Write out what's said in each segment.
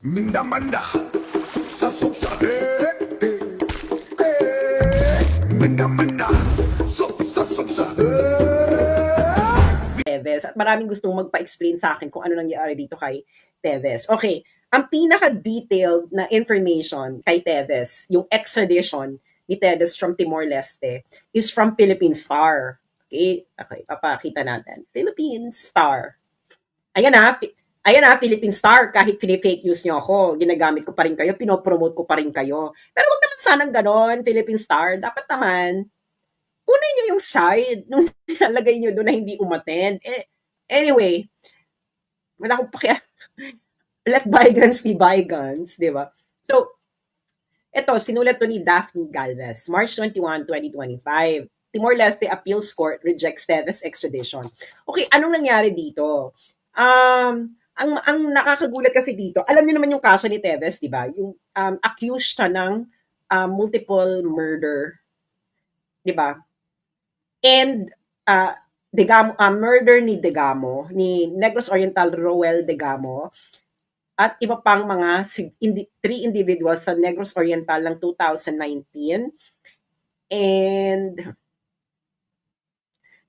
Minda-manda, supsa-supsa, Minda-manda, supsa-supsa, Teves. At maraming gustong magpa-explain sa akin kung ano nangyari dito kay Teves. Okay, ang pinaka-detailed na information kay Teves, yung extradition ni Teves from Timor-Leste, is from Philippine Star. Okay, papakita natin. Philippine Star. Ayan na, Philippine Star, kahit fake news nyo ako, ginagamit ko pa rin kayo, pinopromote ko pa rin kayo. Pero wag naman sanang ganon, Philippine Star. Dapat naman, kunin nyo yung side nung nalagay nyo doon na hindi umattend. Anyway, wala akong pakiya. Let bygones be bygones, di ba? So, ito, sinulat to ni Daphne Galvez, March 21, 2025. Timor-Leste Appeals Court rejects Teves extradition. Okay, anong nangyari dito? Ang nakakagulat kasi dito, alam niyo naman yung kaso ni Teves, di ba? Yung accused siya ng multiple murder, di ba? And murder ni Degamo, ni Negros Oriental Roel Degamo, at iba pang mga 3 individuals sa Negros Oriental ng 2019. And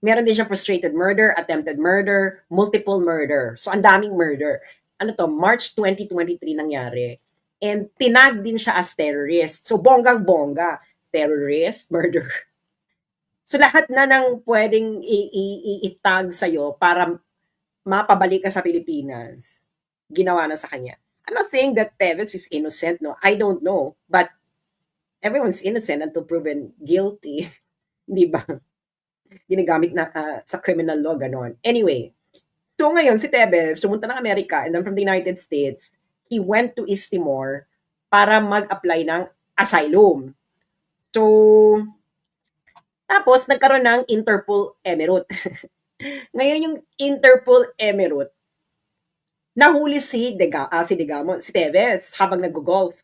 meron din siya frustrated murder, attempted murder, multiple murder. So, ang daming murder. Ano to? March 2023 nangyari. And tinag din siya as terrorist. So, bonggang-bongga. Terrorist, murder. So, lahat na ng pwedeng itag sa'yo para mapabalik ka sa Pilipinas, ginawa na sa kanya. I'm not saying that Teves is innocent, no? I don't know. But everyone's innocent until proven guilty. Di ba? Ginagamit na sa criminal law, ganon. Anyway, so ngayon si Teves sumunta ng Amerika and then from the United States, he went to East Timor para mag-apply ng asylum. So, tapos nagkaroon ng Interpol Emirate. Ngayon yung Interpol Emirate, nahuli si Teves habang nag-golf.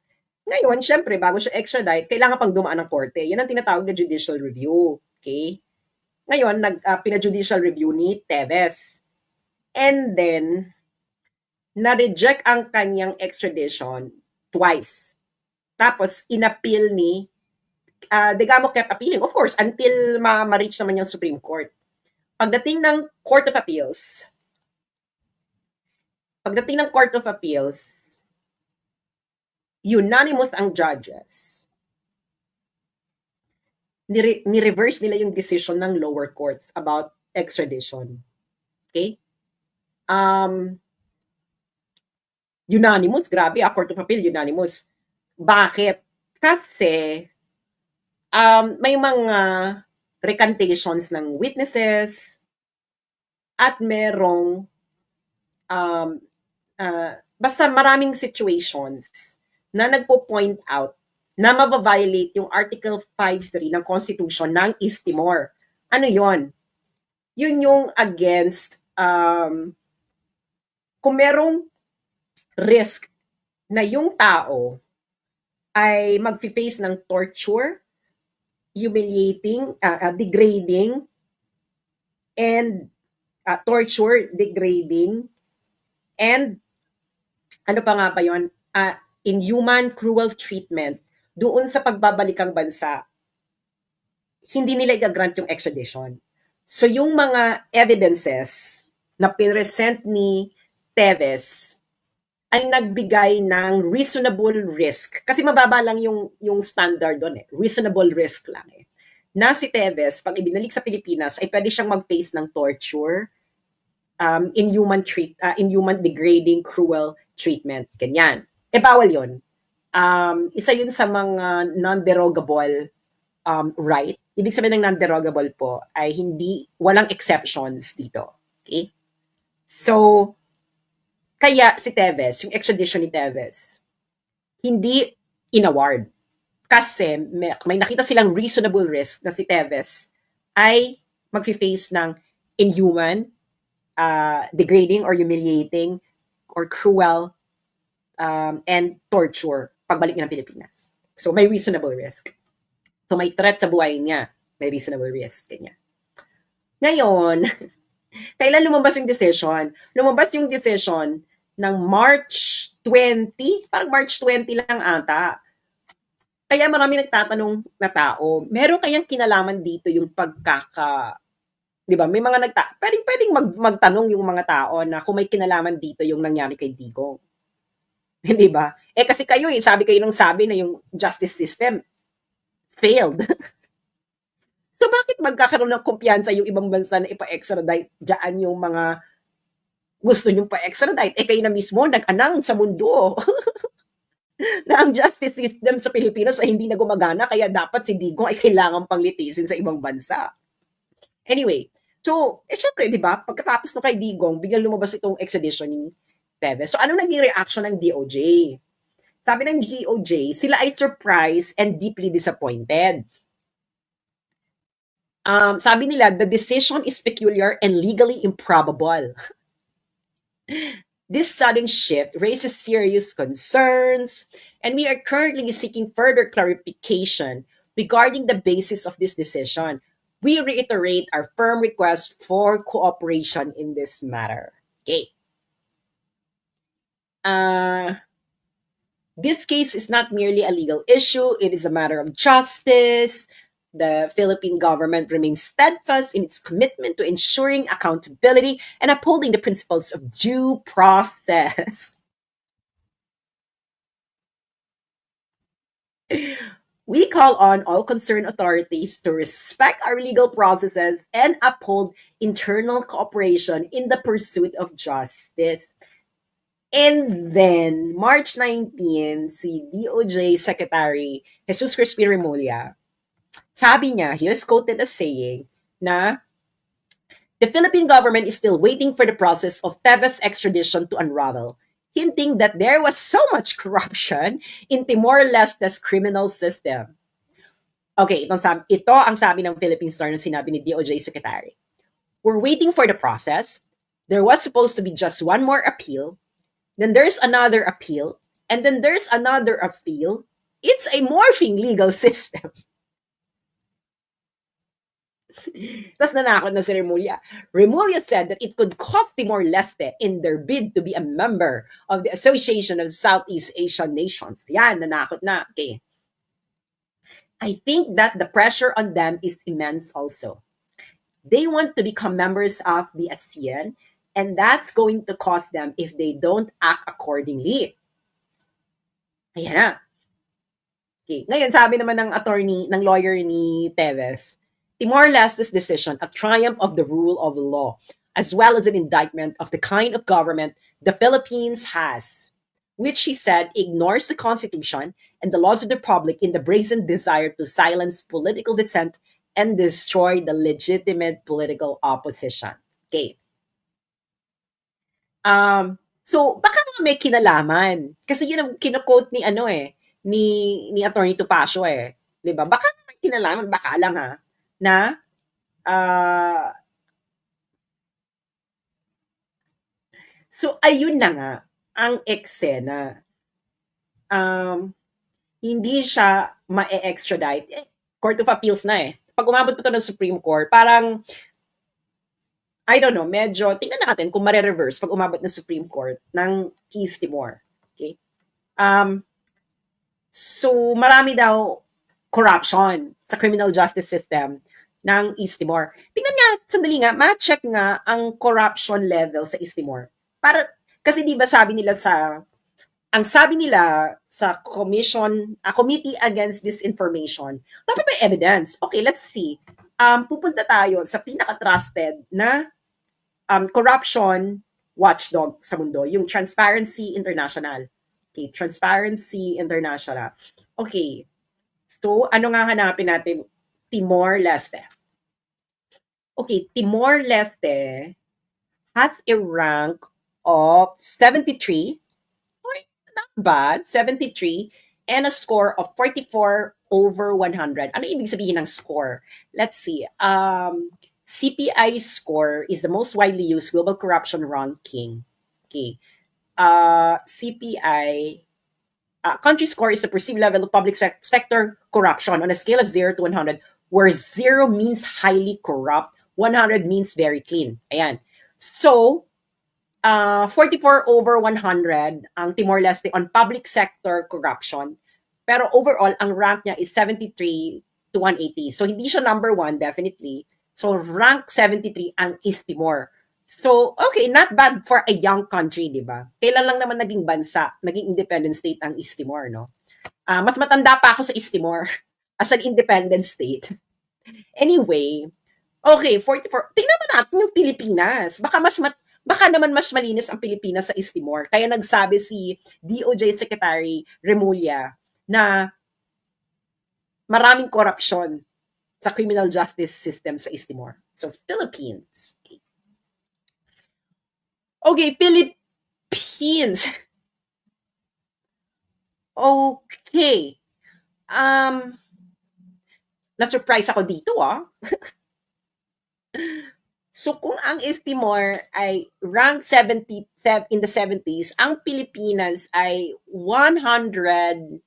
Ngayon, syempre, bago siya extradite, kailangan pang dumaan ng korte. Yan ang tinatawag na judicial review. Okay? Ngayon, pina-judicial review ni Teves. And then, na-reject ang kanyang extradition twice. Tapos, inappeal ni Degamo kept appealing, of course, until ma-reach naman yung Supreme Court. Pagdating ng Court of Appeals, unanimous ang judges. Ni-reverse nila yung decision ng lower courts about extradition. Okay? Unanimous, grabe, Court of Appeal, unanimous. Bakit? Kasi may mga recantations ng witnesses at merong basta maraming situations na nagpo-point out na mababiolate yung Article 5.3 ng Constitution ng East Timor. Ano yon? Yun yung against, kung merong risk na yung tao ay mag-face ng torture, humiliating, degrading, and torture, degrading, and ano pa nga ba yun? Inhuman, cruel treatment, doon sa pagbabalikang bansa, hindi nila i-grant yung extradition. So yung mga evidences na pinresent ni Teves ay nagbigay ng reasonable risk. Kasi mababa lang yung standard doon reasonable risk lang na si Teves, pag ibinalik sa Pilipinas, ay pwede siyang mag-face ng torture, inhuman, degrading, cruel treatment. Ganyan. Bawal yun. Isa yun sa mga non-derogable right. Ibig sabihin ng non-derogable po ay walang exceptions dito. Okay? So, kaya si Teves, yung extradition ni Teves, hindi inaward. Kasi may nakita silang reasonable risk na si Teves ay mag-face ng inhuman, degrading or humiliating or cruel and torture pagbalik niya ng Pilipinas. So, may reasonable risk. So, may threat sa buhay niya. May reasonable risk. Kanya. Ngayon, kailan lumabas yung decision? Lumabas yung decision ng March 20, parang March 20 lang ata. Kaya marami nagtatanong na tao, meron kayang kinalaman dito yung di ba? May mga pwedeng magtanong yung mga tao na kung may kinalaman dito yung nangyari kay Digong. Hindi ba? Kasi kayo, sabi na yung justice system failed. So bakit magkakaroon ng kumpiyansa yung ibang bansa na ipa-extradite dyan yung mga gusto nyong pa-extradite? Kayo na mismo nag-anang sa mundo na ang justice system sa Pilipinas ay hindi na gumagana, kaya dapat si Digong ay kailangan panglitisin sa ibang bansa. Anyway, so, syempre, di ba, pagkatapos no kay Digong, biglang lumabas itong extradition ni Teves. So, ano naging reaction ng DOJ? Sabi ng DOJ, sila ay surprised and deeply disappointed. Sabi nila, the decision is peculiar and legally improbable. This sudden shift raises serious concerns, and we are currently seeking further clarification regarding the basis of this decision. We reiterate our firm request for cooperation in this matter. Okay. This case is not merely a legal issue, it is a matter of justice. The Philippine government remains steadfast in its commitment to ensuring accountability and upholding the principles of due process. We call on all concerned authorities to respect our legal processes and uphold internal cooperation in the pursuit of justice. And then, March 19, si DOJ Secretary Jesus Crispin Remulla, sabi niya, he was quoted as saying na the Philippine government is still waiting for the process of Teves extradition to unravel, hinting that there was so much corruption in Timor-Leste's criminal system. Okay, ito ang sabi ng Philippine Star na sinabi ni DOJ Secretary. We're waiting for the process. There was supposed to be just one more appeal. Then there's another appeal. And then there's another appeal. It's a morphing legal system. Tapos nanakot na si Remulla. Remulla said that it could cost Timor-Leste in their bid to be a member of the Association of Southeast Asian Nations. Yan, nanakot na. Okay. I think that the pressure on them is immense also. They want to become members of the ASEAN, and that's going to cost them if they don't act accordingly. Ayan na. Okay. Ngayon, sabi naman ng lawyer ni Teves, Timor-Leste's decision a triumph of the rule of law, as well as an indictment of the kind of government the Philippines has, which he said ignores the Constitution and the laws of the Republic in the brazen desire to silence political dissent and destroy the legitimate political opposition. Okay. So, baka may kinalaman. Kasi yun ang kino-quote ni ni Attorney Topacio Diba? Baka may kinalaman, baka lang na so ayun na nga ang eksena. Hindi siya ma-extradite. Court of Appeals na Pag umabot pa ito ng Supreme Court, parang I don't know, medyo tingnan natin kung mare-reverse pag umabot ng Supreme Court ng East Timor. Okay? So marami daw corruption sa criminal justice system ng East Timor. Tingnan nga, sandali nga, ma-check nga ang corruption level sa East Timor. Kasi di ba sabi nila sa Committee Against Disinformation, dapat may evidence. Okay, let's see. Pupunta tayo sa pinaka-trusted na corruption watchdog sa mundo, yung Transparency International. Okay, Transparency International. Okay, so ano nga hanapin natin? Timor-Leste. Okay, Timor-Leste has a rank of 73. Not bad, 73. And a score of 44 over 100. Ano ibig sabihin ng score? Let's see. CPI score is the most widely used global corruption ranking. Okay. CPI country score is the perceived level of public sector corruption on a scale of 0 to 100, where 0 means highly corrupt, 100 means very clean. Ayan. So, 44 over 100 ang Timor-Leste on public sector corruption. Pero overall, ang rank niya is 73 to 180. So, hindi siya number 1, definitely. So, rank 73 ang East Timor. So, okay, not bad for a young country, di ba? Kailan lang naman naging bansa, naging independent state ang East Timor, no? Mas matanda pa ako sa East Timor as an independent state. Anyway, okay, 44. Tingnan mo natin yung Pilipinas. Baka naman mas malinis ang Pilipinas sa East Timor. Kaya nagsabi si DOJ Secretary Remulla na maraming korupsyon sa criminal justice system sa East Timor. So, Philippines. Okay, Philippines. Okay. Na-surprise ako dito, So, kung ang East Timor ay rank 70 in the 70s, ang Pilipinas ay 114.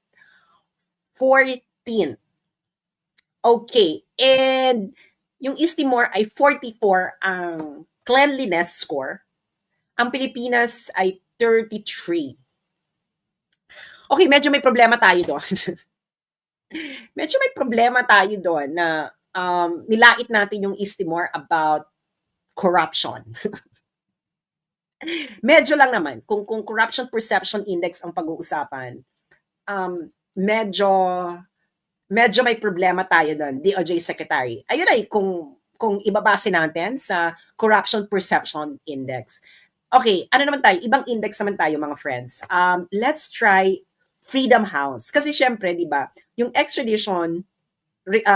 Okay. And yung East Timor ay 44 ang cleanliness score. Ang Pilipinas ay 33. Okay, medyo may problema tayo doon. Medyo may problema tayo doon na nilait natin yung East Timor about corruption. Medyo lang naman. Kung corruption perception index ang pag-uusapan, medyo may problema tayo doon, DOJ Secretary. Ayun ay, kung ibabase natin sa corruption perception index. Okay, ano naman tayo? Ibang index naman tayo, mga friends. Let's try Freedom House. Kasi syempre, di ba, yung extradition,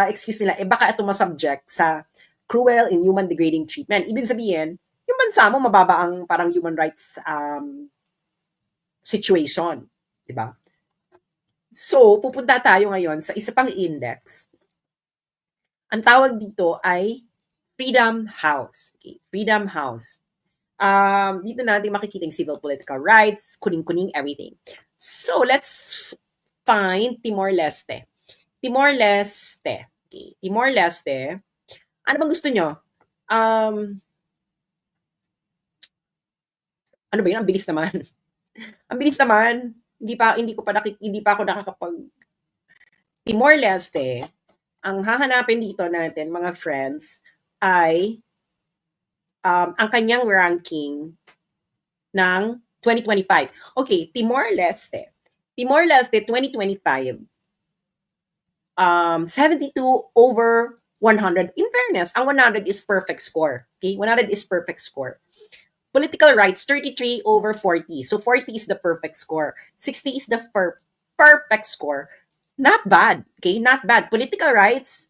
excuse nila, baka ito masubject sa cruel, inhuman, degrading treatment. Ibig sabihin, yung bansa mo, mababa ang parang human rights situation. Di ba? So, pupunta tayo ngayon sa isa pang index. Ang tawag dito ay Freedom House. Okay, Freedom House. Dito natin makikita yung civil political rights, kuning-kuning, everything. So, let's find Timor-Leste. Timor-Leste. Okay. Timor-Leste. Ano bang gusto nyo? Ano ba yun? Ang bilis naman. Ang bilis naman. Hindi pa ako nakakapag Timor-Leste. Ang hahanapin dito natin, mga friends, ay ang kanyang ranking ng 2025. Okay, Timor-Leste. Timor-Leste 2025. 72 over 100. In fairness, ang 100 is perfect score. Okay, 100 is perfect score. Political rights, 33 over 40. So 40 is the perfect score. 60 is the perfect score. Not bad. Okay, not bad. Political rights,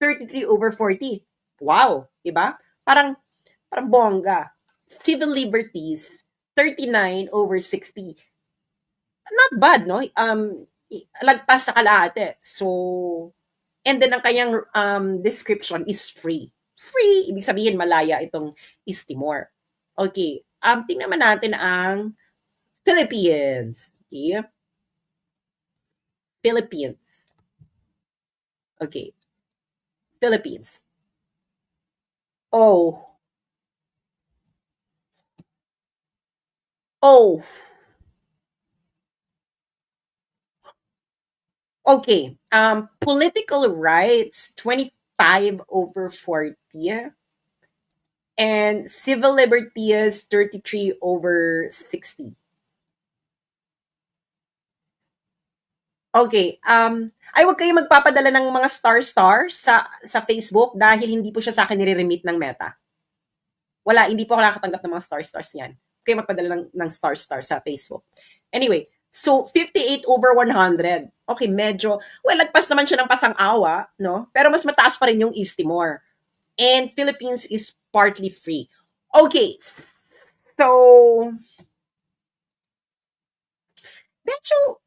33 over 40. Wow, diba? Parang bongga. Civil liberties, 39 over 60. Not bad, no? Lagpas sa kalahati. So, and then ang kanyang description is free. Free, ibig sabihin malaya itong East Timor. Okay, tingnan natin ang Philippines. Okay. Philippines. Okay. Philippines. Oh. Okay. Political rights, 25 over 40. And civil liberties, 33 over 60. Okay. Ay, huwag kayo magpapadala ng mga star sa Facebook dahil hindi po siya sa akin nire-remit ng Meta. Wala, hindi po ako nakatanggap ng mga stars yan. Kayo magpadala ng star sa Facebook. Anyway, so 58 over 100. Okay, medyo, well, lagpas naman siya ng pasang-awa, no? Pero mas mataas pa rin yung East Timor. And Philippines is partly free. Okay, so, medyo,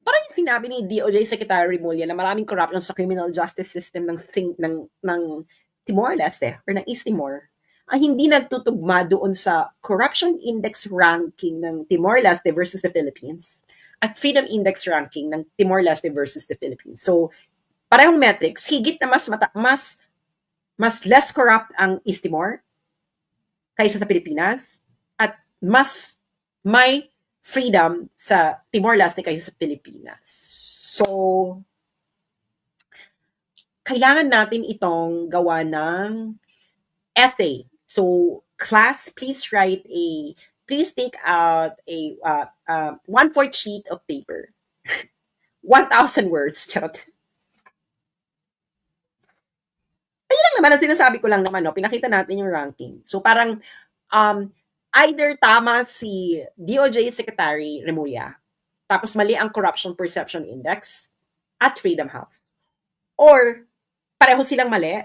parang yung sinabi ni DOJ Secretary Remulla na maraming corruption sa criminal justice system ng Timor-Leste or ng East Timor ay hindi nagtutugma doon sa corruption index ranking ng Timor-Leste versus the Philippines at freedom index ranking ng Timor-Leste versus the Philippines. So, parehong metrics, higit na mas less corrupt ang East Timor kaysa sa Pilipinas at mas may freedom sa Timor-Leste kaysa sa Pilipinas. So, kailangan natin itong gawa ng essay. So, class, please take out a 1/4 sheet of paper. 1,000 words. Charot. Ayun lang naman ang sinasabi ko lang naman, no? Pinakita natin yung ranking. So, parang either tama si DOJ Secretary Remulla, tapos mali ang Corruption Perception Index at Freedom House. Or, pareho silang mali,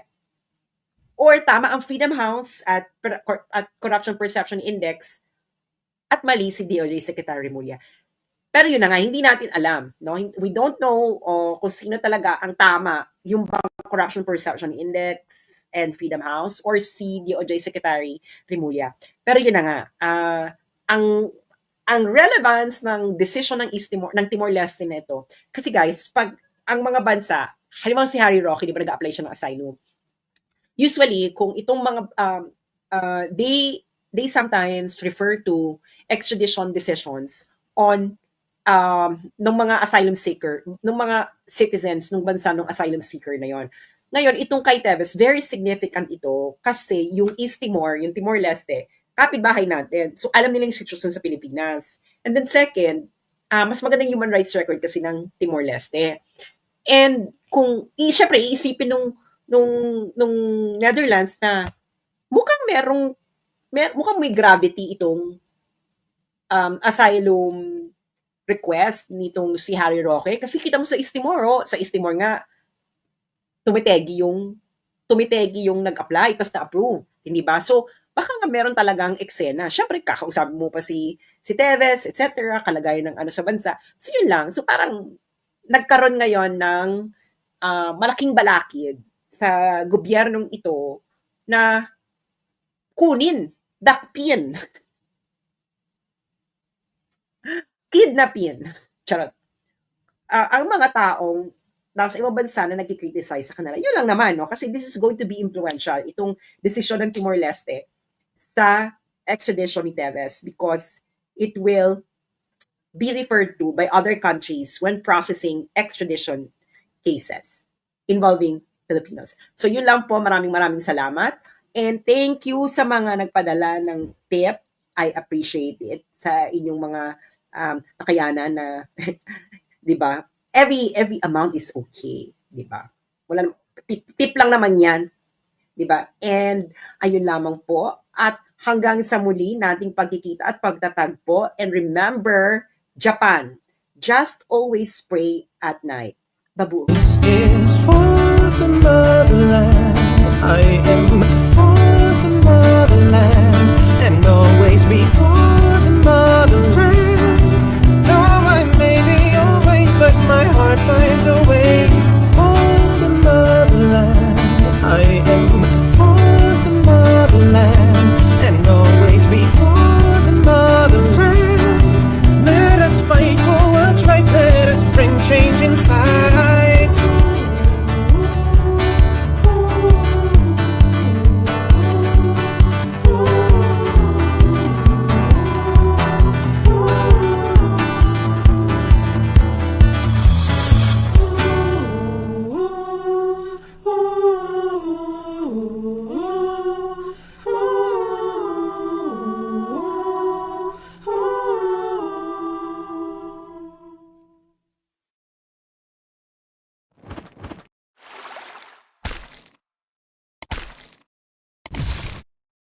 or tama ang Freedom House at Corruption Perception Index at mali si DOJ Secretary Remulla. Pero yun na nga, hindi natin alam. No? We don't know kung sino talaga ang tama, yung Corruption Perception Index and Freedom House or si DOJ Secretary Remulla. Pero yun na nga, ang relevance ng decision ng Timor-Leste nito, kasi guys, pag ang mga bansa, halimbawa si Harry Roque, di ba nag-apply siya ng asylum? Usually, kung itong mga, they sometimes refer to extradition decisions on ng mga asylum seeker, ng mga citizens ng bansa ng asylum seeker na yon. Ngayon, itong kay Teves, very significant ito kasi yung East Timor, yung Timor-Leste, kapitbahay natin. So, alam nila yung sitwasyon sa Pilipinas. And then second, mas magandang human rights record kasi ng Timor-Leste. And kung, syempre, iisipin nung Netherlands na mukhang may gravity itong asylum request nitong si Harry Roque. Kasi kita mo sa East Timor, sa East Timor nga, tumitegi yung nag-apply, tapos na-approve. Hindi ba? So, baka nga meron talagang eksena. Syempre, kakausapin mo pa si Teves, etc., kalagayan ng sa bansa. So, yun lang. So, parang nagkaroon ngayon ng malaking balakid sa gobyernong ito na dakpin, kidnapin, charot. Ang mga taong nasa ibang bansa na nagkikriticize sa kanila, yun lang naman, no? Kasi this is going to be influential, itong desisyon ng Timor-Leste sa extradition ni Teves because it will be referred to by other countries when processing extradition cases involving Filipinos. So yun lang po, maraming salamat. And thank you sa mga nagpadala ng tip. I appreciate it sa inyong mga nakayanan na, di ba? Every amount is okay, di ba? Wala tip lang naman 'yan, di ba? And ayun lamang po at hanggang sa muli nating pagkikita at pagtatagpo, and remember, Japan, just always pray at night. Babu. This is for the motherland. I am